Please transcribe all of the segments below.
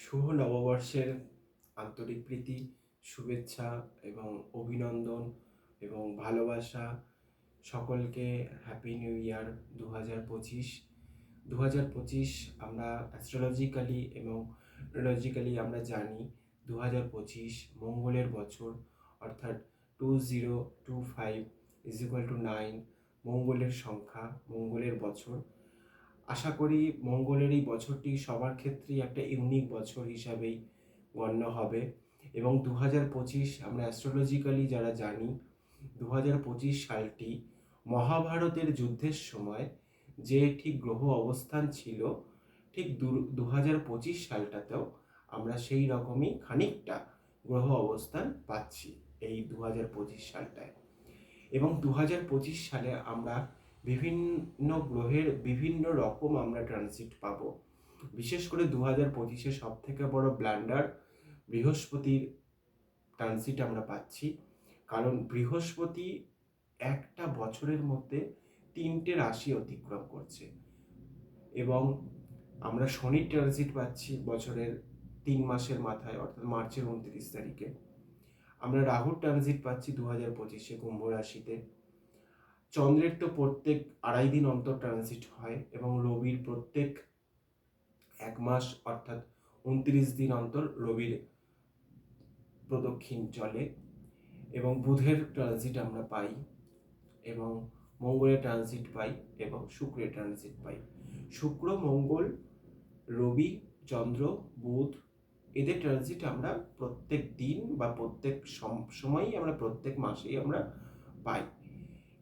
শুভ নববর্ষের আন্তরিক প্রীতি, শুভেচ্ছা এবং অভিনন্দন এবং ভালোবাসা সকলকে। Happy new year 2025। 2025 আমরা অ্যাস্ট্রোলজিক্যালি এবং নিউরোলজিক্যালি আমরা জানি 2025 মঙ্গলের বছর, অর্থাৎ 2025 9, মঙ্গলের সংখ্যা, মঙ্গলের বছর। আশা করি মঙ্গলের এই বছরটি সবার ক্ষেত্রেই একটা ইউনিক বছর হিসাবেই গণ্য হবে এবং 2025 আমরা অ্যাস্ট্রোলজিক্যালি যারা জানি 2025 সালটি মহাভারতের যুদ্ধের সময় যে ঠিক গ্রহ অবস্থান ছিল, ঠিক 2025 সালটাতেও আমরা সেই রকমই খানিকটা গ্রহ অবস্থান পাচ্ছি এই 2025 সালটায়। এবং 2025 সালে আমরা বিভিন্ন গ্রহের বিভিন্ন রকম আমরা ট্রানজিট পাবো। বিশেষ করে 2025-এ সব থেকে বড় ব্ল্যান্ডার বৃহস্পতির ট্রানজিট আমরা পাচ্ছি। কারণ বৃহস্পতি একটা বছরের মধ্যে 3টে রাশি অতিক্রম করছে এবং আমরা শনির ট্রানজিট পাচ্ছি বছরের 3 মাসের মাথায়, অর্থাৎ মার্চের 29 তারিখে। আমরা রাহুর ট্রানজিট পাচ্ছি 2025-এ কুম্ভ রাশিতে। চন্দ্রের তো প্রত্যেক 2.5 দিন অন্তর ট্রানজিট হয় এবং রবির প্রত্যেক 1 মাস অর্থাৎ 29 দিন অন্তর রবির প্রদক্ষিণ চলে এবং বুধের ট্রানজিট আমরা পাই এবং মঙ্গলের ট্রানজিট পাই এবং শুক্রের ট্রানজিট পাই। শুক্র, মঙ্গল, রবি, চন্দ্র, বুধ এদের ট্রানজিট আমরা প্রত্যেক দিন বা প্রত্যেক সময়ই আমরা প্রত্যেক মাসেই আমরা পাই।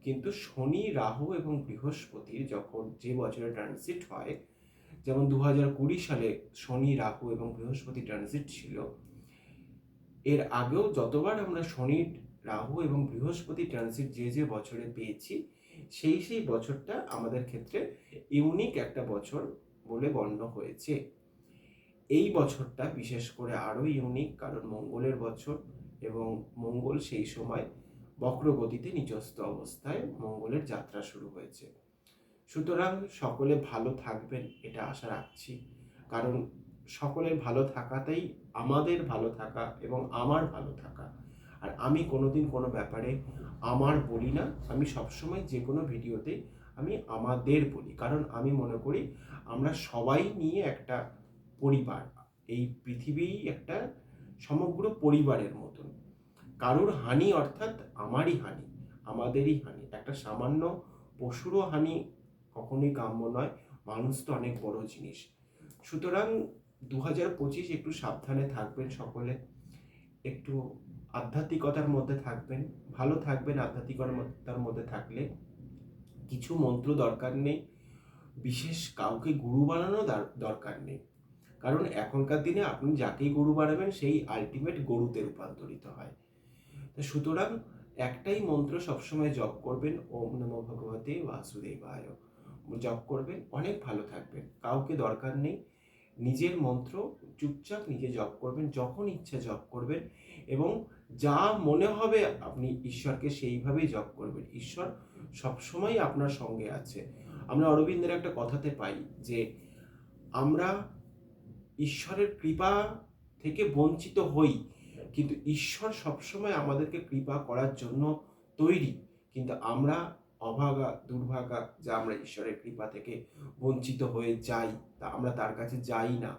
কিন্তু শনি, রাহু এবং বৃহস্পতির যখন যে বছরে ট্রানজিট হয়, যেমন 2020 সালে শনি, রাহু এবং বৃহস্পতি ট্রানজিট ছিল, এর আগেও যতবার আমরা শনি, রাহু এবং বৃহস্পতি ট্রানজিট যে বছরে পেয়েছি, সেই বছরটা আমাদের ক্ষেত্রে ইউনিক একটা বছর বলে গণ্য হয়েছে। এই বছরটা বিশেষ করে আরো ইউনিক, কারণ মঙ্গলের বছর এবং মঙ্গল সেই সময় বক্রগতিতে নিচস্থ অবস্থায় মঙ্গলের যাত্রা শুরু হয়েছে। সুতরাং সকলে ভালো থাকবেন এটা আশা রাখছি, কারণ সকলের ভালো থাকাতেই আমাদের ভালো থাকা এবং আমার ভালো থাকা। আর আমি কোনোদিন কোনো ব্যাপারে আমার বলি না, আমি সবসময় যে কোনো ভিডিওতে আমি আমাদের বলি, কারণ আমি মনে করি আমরা সবাই নিয়ে একটা পরিবার, এই পৃথিবী একটা সমগ্র পরিবারের মতন। কারোর হানি অর্থাৎ আমারই হানি, আমাদেরই হানি। একটা সামান্য পশুরও হানি কখনোই কাম্য নয়, মানুষ তো অনেক বড় জিনিস। সুতরাং 2025 একটু সাবধানে থাকবেন সকলে, একটু আধ্যাত্মিকতার মধ্যে থাকবেন, ভালো থাকবেন। আধ্যাত্মিকতার মধ্যে থাকলে কিছু মন্ত্র দরকার নেই, বিশেষ কাউকে গুরু বানানো দরকার নেই, কারণ এখনকার দিনে আপনি যাকেই গুরু বানাবেন সেই আলটিমেট গরুতে রূপান্তরিত হয়। সুতরাং একটাই মন্ত্র সবসময় জপ করবেন, ওম নমো ভগবতে বাসুদেবায় জপ করবেন, অনেক ভালো থাকবেন। কাউকে দরকার নেই, নিজের মন্ত্র চুপচাপ নিজে জপ করবেন, যখন ইচ্ছা জপ করবেন এবং যা মনে হবে আপনি ঈশ্বরকে সেইভাবেই জপ করবেন। ঈশ্বর সবসময় আপনার সঙ্গে আছে। আমরা অরবিন্দের একটা কথাতে পাই যে আমরা ঈশ্বরের কৃপা থেকে বঞ্চিত হই, কিন্তু ঈশ্বর সবসময় আমাদেরকে কৃপা করার জন্য তৈরি, কিন্তু আমরা অভাগা, দুর্ভাগা, যা আমরা ঈশ্বরের কৃপা থেকে বঞ্চিত হয়ে যাই, তা আমরা তার কাছে যাই না,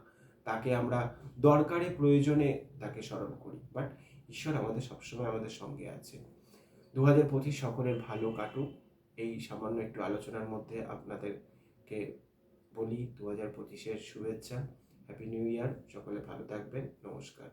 তাকে আমরা দরকারে প্রয়োজনে তাকে স্মরণ করি, বাট ঈশ্বর আমাদের সবসময় আমাদের সঙ্গে আছে। 2025 সকলের ভালো কাটুক, এই সামান্য একটু আলোচনার মধ্যে আপনাদেরকে বলি 2025-এর শুভেচ্ছা। হ্যাপি নিউ ইয়ার, সকলে ভালো থাকবেন, নমস্কার।